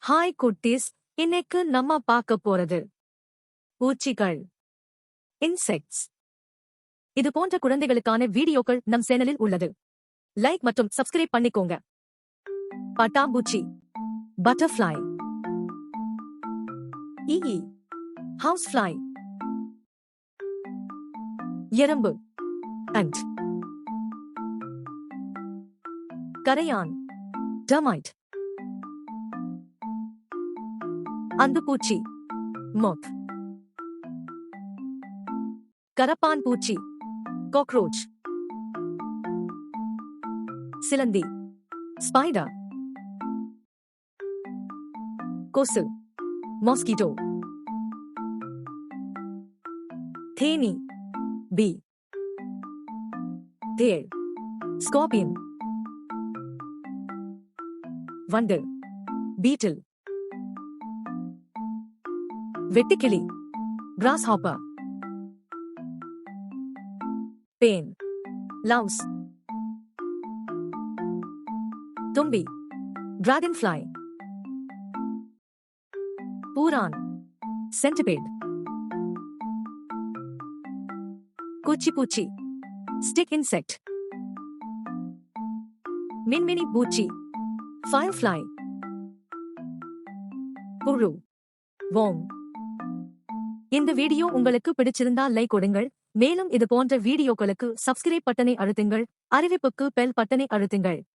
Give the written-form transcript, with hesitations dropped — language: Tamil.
ஹாய் குட்டீஸ், இன்னைக்கு நம்ம பார்க்க போறது பூச்சிகள், இன்செக்ட்ஸ். இது போன்ற குழந்தைகளுக்கான வீடியோக்கள் நம் சேனலில் உள்ளது. லைக் மற்றும் சப்ஸ்கிரைப் பண்ணிக்கோங்க. பட்டாம்பூச்சி, பட்டர்ஃப்ளை, ஈ, ஹவுஸ் ஃப்ளை, எறும்பு, அண்ட் கரையான், டெர்மைட், அந்துப்பூச்சி, மோத், கரப்பான் பூச்சி, காக்ரோச், சிலந்தி, ஸ்பைடர், கொசு, மாஸ்கிட்டோ, தேனி, பீ, தேள், ஸ்கார்பியன், வண்டு, பீட்டில், வெட்டுக்கிளி, கிராஸ்ஹாப்பர், பேன், லவுஸ், தும்பி, டிராகன்ஃப்ளை, பூரான், சென்டிபேட், குச்சிப்பூச்சி, ஸ்டிக் இன்செக்ட், மின்மினி பூச்சி, ஃபயர்ஃப்ளை, புழு, worm. இந்த வீடியோ உங்களுக்கு பிடிச்சிருந்தா லைக் கொடுங்கள். மேலும் இது போன்ற வீடியோக்களுக்கு சப்ஸ்கிரைப் பட்டனை அழுத்துங்கள். அறிவிப்புக்கு பெல் பட்டனை அழுத்துங்கள்.